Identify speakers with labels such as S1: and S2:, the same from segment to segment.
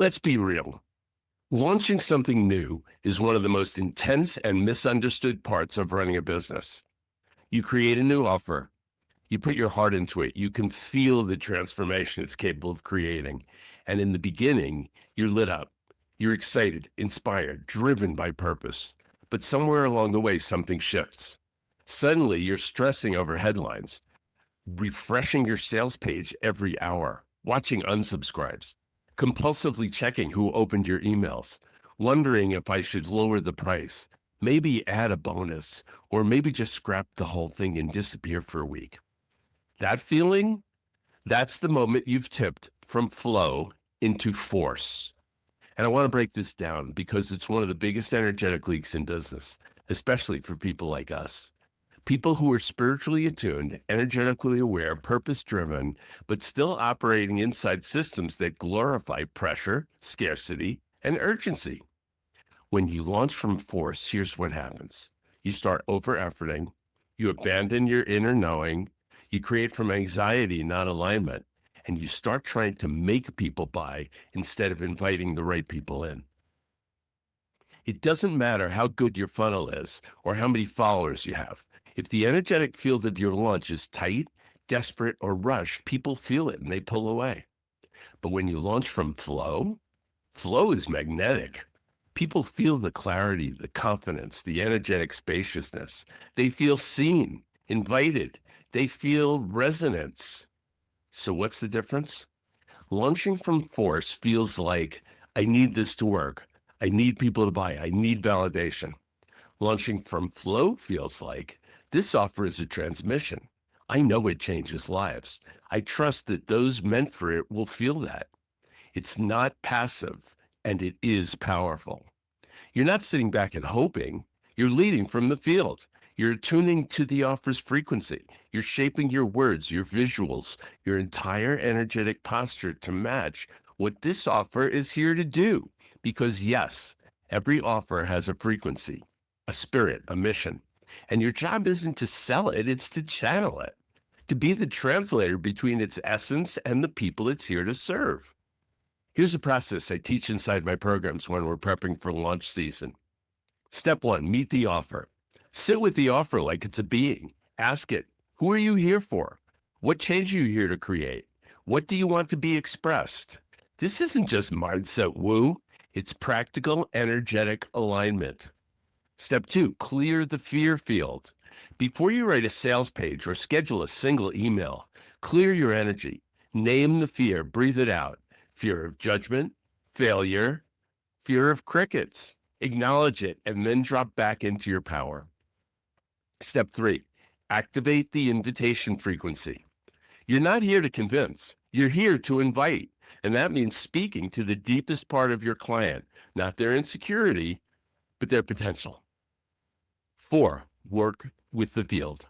S1: Let's be real. Launching something new is one of the most intense and misunderstood parts of running a business. You create a new offer, you put your heart into it, you can feel the transformation it's capable of creating. And in the beginning, you're lit up, you're excited, inspired, driven by purpose. But somewhere along the way, something shifts. Suddenly, you're stressing over headlines, refreshing your sales page every hour, watching unsubscribes, compulsively checking who opened your emails, wondering if I should lower the price, maybe add a bonus, or maybe just scrap the whole thing and disappear for a week. That feeling, that's the moment you've tipped from flow into force. And I want to break this down because it's one of the biggest energetic leaks in business, especially for people like us. People who are spiritually attuned, energetically aware, purpose-driven, but still operating inside systems that glorify pressure, scarcity, and urgency. When you launch from force, here's what happens. You start over-efforting, you abandon your inner knowing, you create from anxiety, not alignment, and you start trying to make people buy instead of inviting the right people in. It doesn't matter how good your funnel is or how many followers you have. If the energetic field of your launch is tight, desperate, or rushed, people feel it and they pull away. But when you launch from flow, flow is magnetic. People feel the clarity, the confidence, the energetic spaciousness. They feel seen, invited. They feel resonance. So what's the difference? Launching from force feels like, I need this to work. I need people to buy. I need validation. Launching from flow feels like, this offer is a transmission. I know it changes lives. I trust that those meant for it will feel that. It's not passive, and it is powerful. You're not sitting back and hoping. You're leading from the field. You're tuning to the offer's frequency. You're shaping your words, your visuals, your entire energetic posture to match what this offer is here to do. Because yes, every offer has a frequency, a spirit, a mission. And your job isn't to sell it, it's to channel it, to be the translator between its essence and the people it's here to serve. Here's a process I teach inside my programs when we're prepping for launch season. Step one, meet the offer. Sit with the offer like it's a being. Ask it, who are you here for? What change are you here to create? What do you want to be expressed? This isn't just mindset woo, it's practical, energetic alignment. Step two, clear the fear field. Before you write a sales page or schedule a single email, clear your energy. Name the fear, breathe it out. Fear of judgment, failure, fear of crickets. Acknowledge it and then drop back into your power. Step three, activate the invitation frequency. You're not here to convince, you're here to invite. And that means speaking to the deepest part of your client, not their insecurity, but their potential. Four, work with the field.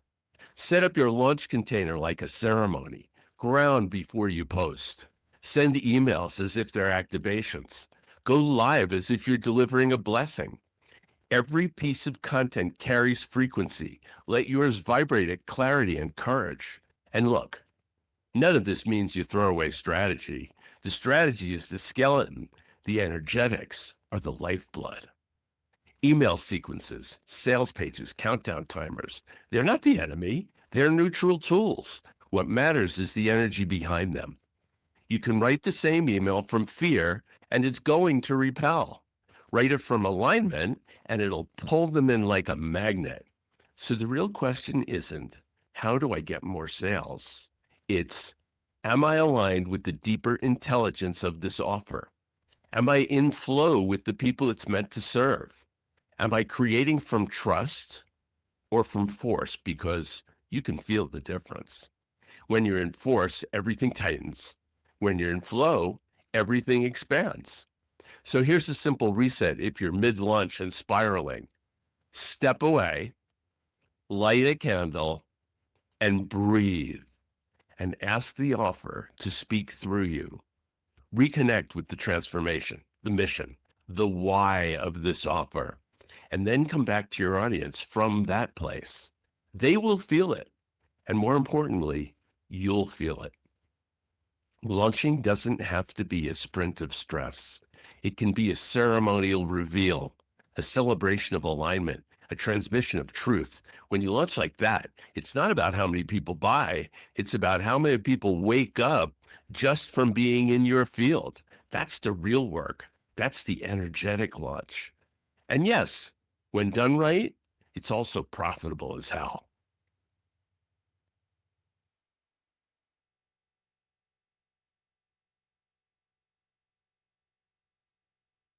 S1: Set up your launch container like a ceremony. Ground before you post. Send emails as if they're activations. Go live as if you're delivering a blessing. Every piece of content carries frequency. Let yours vibrate at clarity and courage. And look, none of this means you throw away strategy. The strategy is the skeleton. The energetics are the lifeblood. Email sequences, sales pages, countdown timers. They're not the enemy. They're neutral tools. What matters is the energy behind them. You can write the same email from fear and it's going to repel. Write it from alignment and it'll pull them in like a magnet. So the real question isn't, how do I get more sales? It's, am I aligned with the deeper intelligence of this offer? Am I in flow with the people it's meant to serve? Am I creating from trust or from force? Because you can feel the difference. When you're in force, everything tightens. When you're in flow, everything expands. So here's a simple reset if you're mid-launch and spiraling. Step away, light a candle, and breathe. And ask the offer to speak through you. Reconnect with the transformation, the mission, the why of this offer. And then come back to your audience from that place. They will feel it. And more importantly, you'll feel it. Launching doesn't have to be a sprint of stress. It can be a ceremonial reveal, a celebration of alignment, a transmission of truth. When you launch like that, it's not about how many people buy, it's about how many people wake up just from being in your field. That's the real work. That's the energetic launch. And yes, when done right, it's also profitable as hell.